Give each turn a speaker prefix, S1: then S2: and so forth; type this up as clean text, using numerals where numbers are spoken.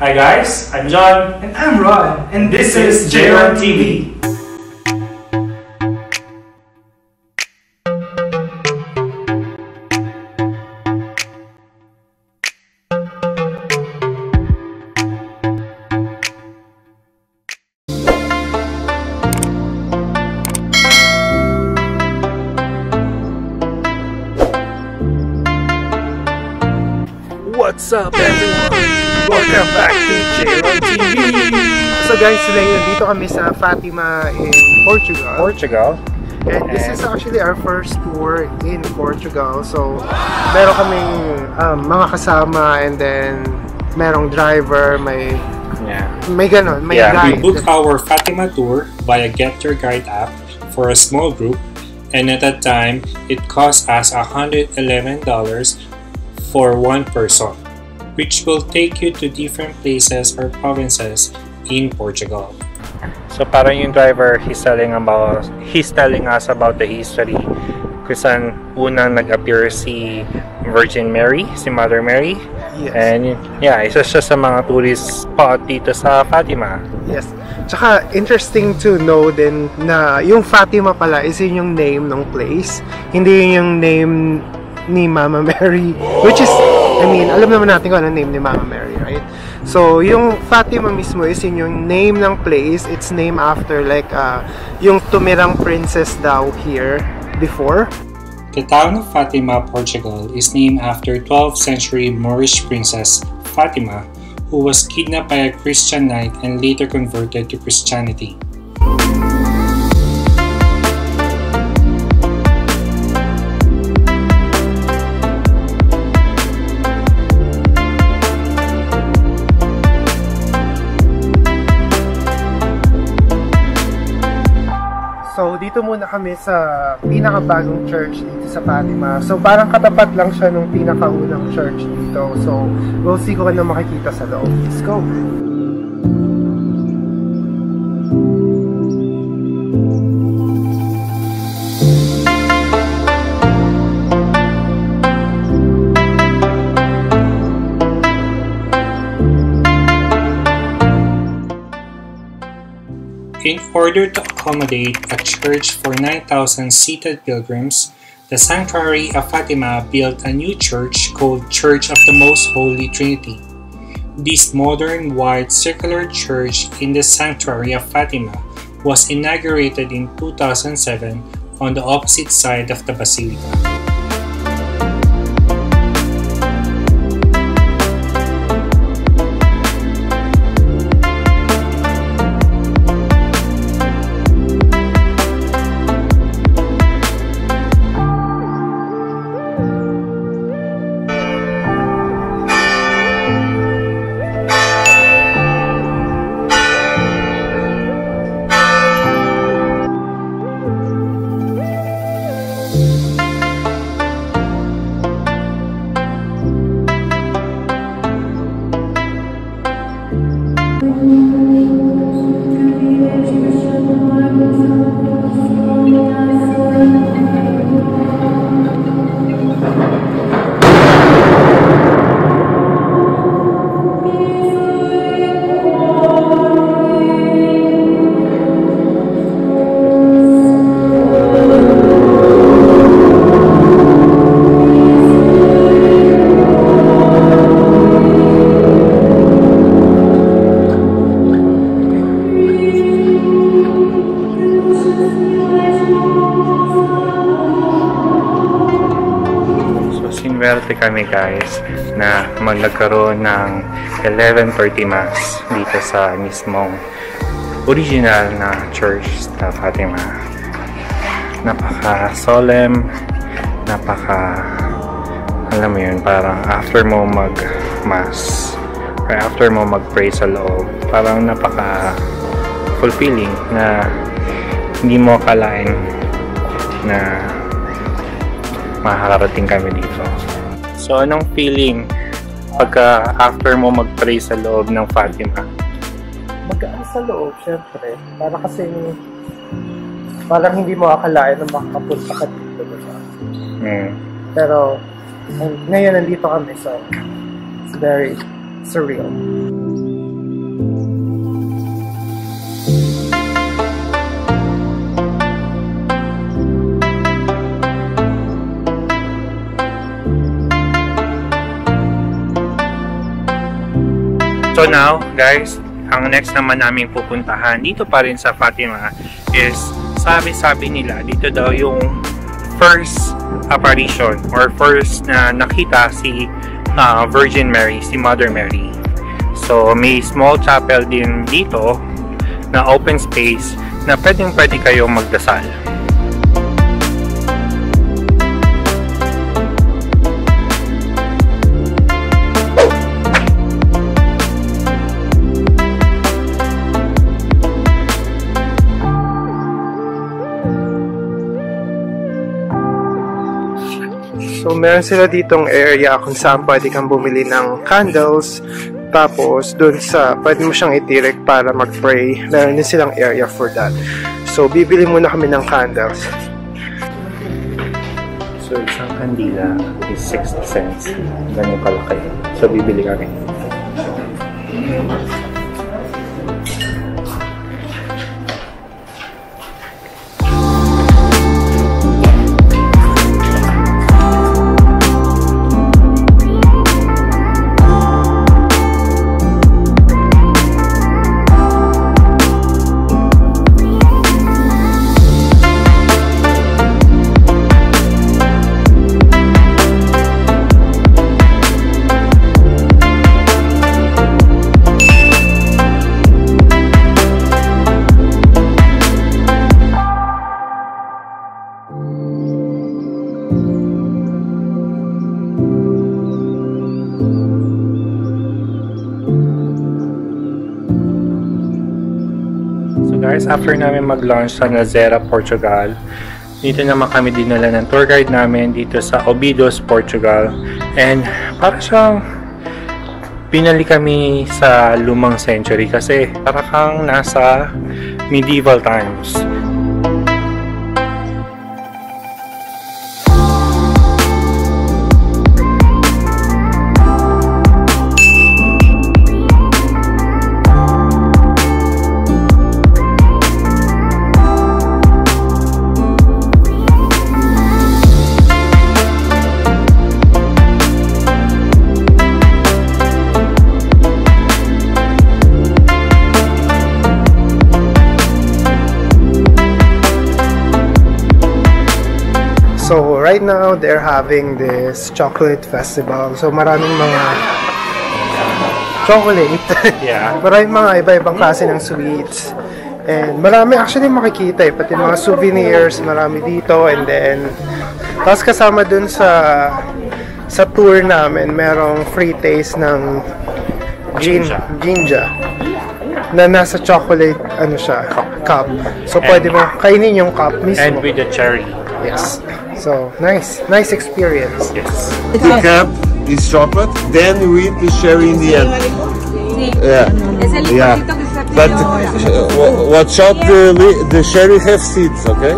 S1: Hi guys, I'm John.
S2: And I'm Ron.
S1: And this is J-Ron TV.
S2: What's up everyone? Welcome back to J-Ron TV! So guys, today nandito kami sa Fatima in Portugal. And this is actually our first tour in Portugal. So, meron kaming mga kasama and then merong driver, may ganon, may guide.
S3: We booked our Fatima tour via Get Your Guide app for a small group, and at that time, it cost us $111 for one person, which will take you to different places or provinces in Portugal.
S4: So parang yung driver, he's telling us about the history kung saan unang nag-appear si Virgin Mary, si Mother Mary.
S2: Yes.
S4: And yeah, isa siya sa mga tourist spot dito sa Fatima.
S2: Yes. Tsaka interesting to know din na yung Fatima pala is yun yung name ng place. Hindi yun yung name ni Mama Mary, which is, I mean, alam naman natin kung ano name ni Mama Mary, right? So, yung Fatima mismo is yun yung name ng place. It's named after like yung tumirang princess daw here before.
S3: The town of Fatima, Portugal is named after 12th century Moorish princess Fatima, who was kidnapped by a Christian knight and later converted to Christianity.
S2: So, dito muna kami sa pinakabagong church dito sa Fatima. So, parang katapat lang siya nung pinakaunang church dito. So, we'll see kung ano makikita sa loob. Let's go!
S3: In order to accommodate a church for 9,000 seated pilgrims, the Sanctuary of Fatima built a new church called Church of the Most Holy Trinity. This modern white circular church in the Sanctuary of Fatima was inaugurated in 2007 on the opposite side of the basilica.
S4: Swerte kami guys na magkaroon ng 11:30 Mass dito sa mismong original na church sa Fatima. Napaka-solemn, alam mo yun, parang after mo mag-mass or after mo mag-pray sa loob, parang napaka-fulfilling na hindi mo akalain na makakarating kami dito. So, anong feeling pagka after mo mag-pray sa loob ng Fatima?
S2: Magaan sa loob, syempre. Parang hindi mo akalain na makapunta ka dito, diba? Pero, ngayon nandito kami, so it's very surreal.
S4: So now, guys, ang next naman naming pupuntahan dito pa rin sa Fatima is sabi nila dito daw yung first apparition or first na nakita si Virgin Mary, si Mother Mary. So may small chapel din dito na open space na pwede kayong magdasal.
S2: So, meron sila ditong area kung saan pwede kang bumili ng candles. Tapos, dun sa, pwede mo siyang itirek para mag-pray. Meron din silang area for that. So, bibili muna kami ng candles.
S4: So, isang kandila is 60 cents. Ganyan kalaki. So, bibili kami. Guys, after namin mag-launch sa Nazera, Portugal, dito naman kami dinala ng tour guide namin dito sa Óbidos, Portugal. And para siyang pinali kami sa lumang century kasi para kang nasa medieval times.
S2: So, right now, they're having this chocolate festival. So, maraming mga chocolate.
S4: Yeah.
S2: Maraming mga iba-ibang klase ng sweets. And marami actually makikita pati mga souvenirs, marami dito. And then, tapos kasama dun sa tour namin, merong free taste ng ginja na nasa chocolate, ano siya, cup. So, pwede mo kainin yung cup mismo.
S4: And with the cherry.
S2: Yes. So, nice experience.
S4: Yes.
S5: The cup is chocolate, then we eat the cherry in the end. Yeah. Yeah. But watch out, the cherry have seeds, okay?